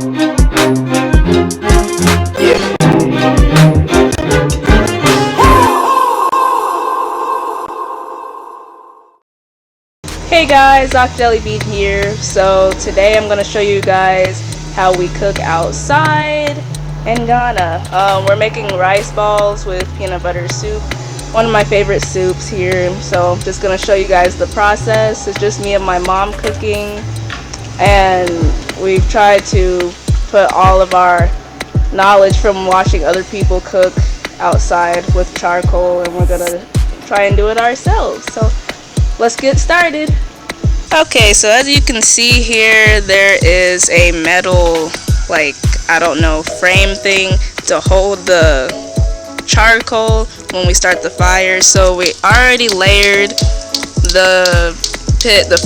Hey guys, Awkjellybean here. So today I'm going to show you guys how we cook outside in Ghana. We're making rice balls with peanut butter soup, one of my favorite soups here. So I'm just going to show you guys the process. It's just me and my mom cooking, and we've tried to put all of our knowledge from watching other people cook outside with charcoal, and we're going to try and do it ourselves. So let's get started. Okay, so as you can see here, there is a metal, like, I don't know, frame thing to hold the charcoal when we start the fire. So we already layered the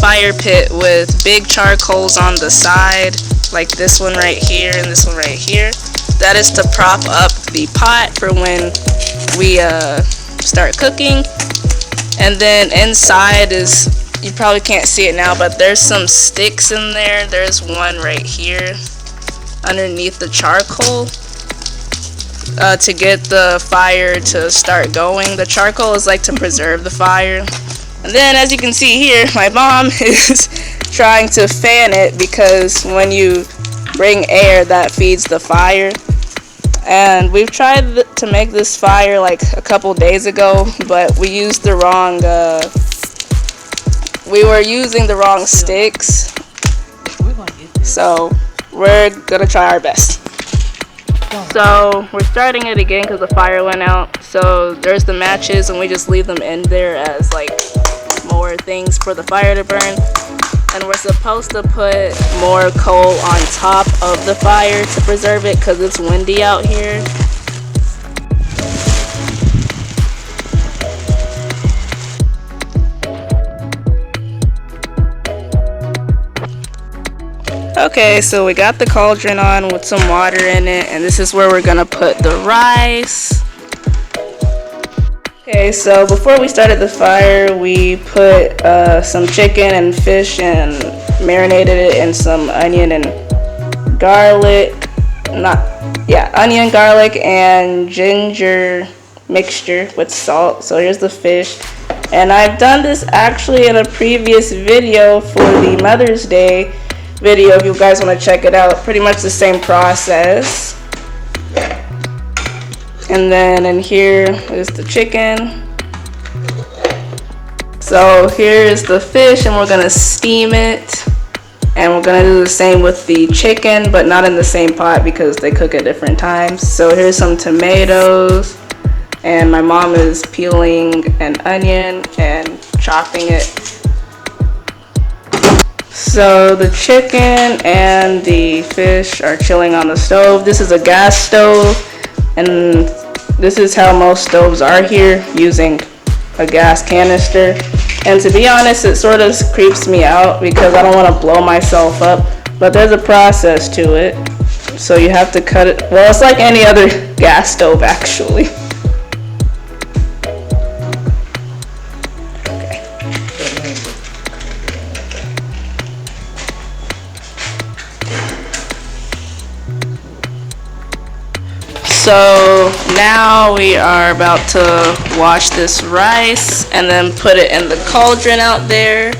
fire pit with big charcoals on the side, like this one right here and this one right here. That is to prop up the pot for when we start cooking. And then inside is, you probably can't see it now, but there's some sticks in there. There's one right here underneath the charcoal to get the fire to start going. The charcoal is like to preserve the fire. And then as you can see here, my mom is trying to fan it, because when you bring air, that feeds the fire. And we've tried to make this fire like a couple days ago, but we used the wrong we were using the wrong sticks, so we're gonna try our best. So we're starting it again because the fire went out. So there's the matches, and we just leave them in there as like more things for the fire to burn. And we're supposed to put more coal on top of the fire to preserve it because it's windy out here. Okay, so we got the cauldron on with some water in it, and this is where we're gonna put the rice. Okay, so before we started the fire, we put some chicken and fish and marinated it in some onion and garlic, onion, garlic, and ginger mixture with salt. So here's the fish. And I've done this actually in a previous video for the Mother's Day video, if you guys want to check it out. Pretty much the same process. And then in here is the chicken. So here is the fish, and we're gonna steam it. And we're gonna do the same with the chicken, but not in the same pot because they cook at different times. So here's some tomatoes, and my mom is peeling an onion and chopping it. So the chicken and the fish are chilling on the stove. This is a gas stove, and this is how most stoves are here, using a gas canister. And to be honest, it sort of creeps me out because I don't want to blow myself up, but there's a process to it. So you have to cut it. Well, it's like any other gas stove actually. So now we are about to wash this rice and then put it in the cauldron out there.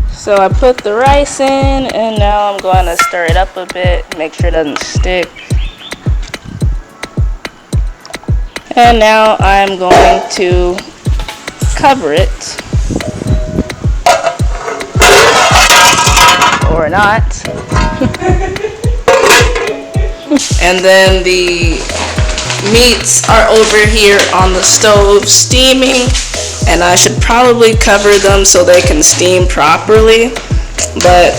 So I put the rice in, and now I'm going to stir it up a bit, make sure it doesn't stick. And now I'm going to cover it. Or not. And then the meats are over here on the stove steaming, and I should probably cover them so they can steam properly. But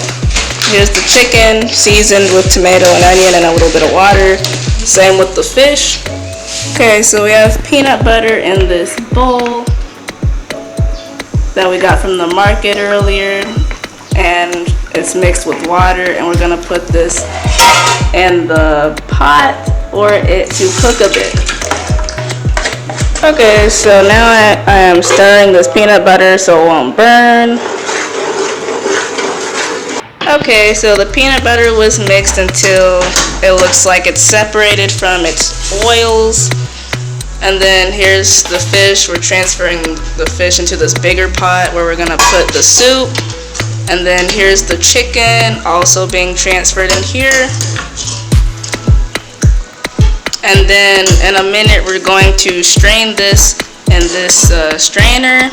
here's the chicken, seasoned with tomato and onion and a little bit of water. Same with the fish. Okay, so we have peanut butter in this bowl that we got from the market earlier, and it's mixed with water, and we're gonna put this in the pot for it to cook a bit. Okay, so now I am stirring this peanut butter so it won't burn. Okay, so the peanut butter was mixed until it looks like it's separated from its oils. And then here's the fish. We're transferring the fish into this bigger pot where we're gonna put the soup. And then here's the chicken also being transferred in here. And then in a minute we're going to strain this in this strainer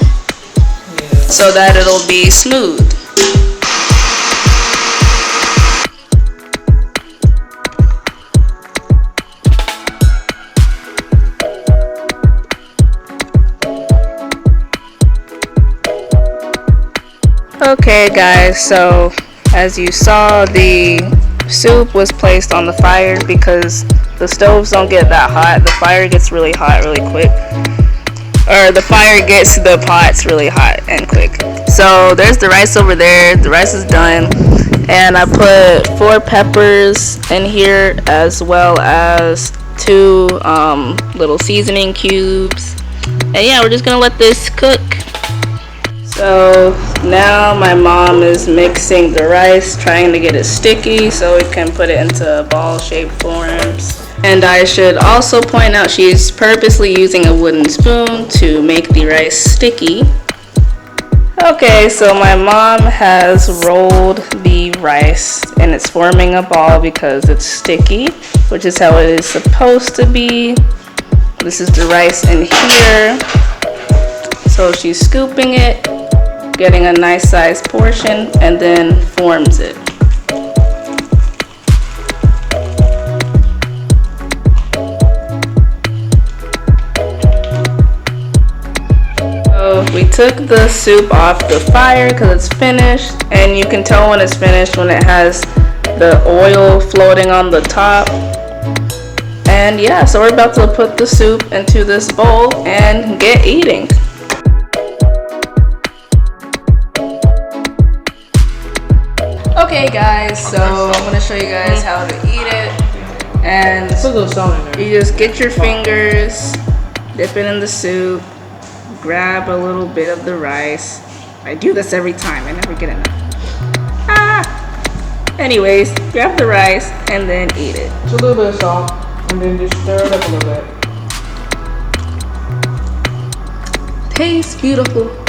so that it'll be smooth. Okay guys, so as you saw, the soup was placed on the fire because the stoves don't get that hot. The fire gets really hot really quick. Or the fire gets the pots really hot and quick. So there's the rice over there. The rice is done. And I put 4 peppers in here as well as 2 little seasoning cubes. And yeah, we're just gonna let this cook. So now my mom is mixing the rice, trying to get it sticky so we can put it into ball-shaped forms. And I should also point out she's purposely using a wooden spoon to make the rice sticky. Okay, so my mom has rolled the rice and it's forming a ball because it's sticky, which is how it is supposed to be. This is the rice in here. So she's scooping it, getting a nice sized portion, and then forms it. So we took the soup off the fire because it's finished, and you can tell when it's finished when it has the oil floating on the top. And yeah, so we're about to put the soup into this bowl and get eating. Okay guys, so I'm going to show you guys how to eat it. And you just get your fingers, dip it in the soup, grab a little bit of the rice. I do this every time, I never get enough. Anyways, grab the rice and then eat it. Just a little bit of salt and then just stir it up a little bit. Tastes beautiful.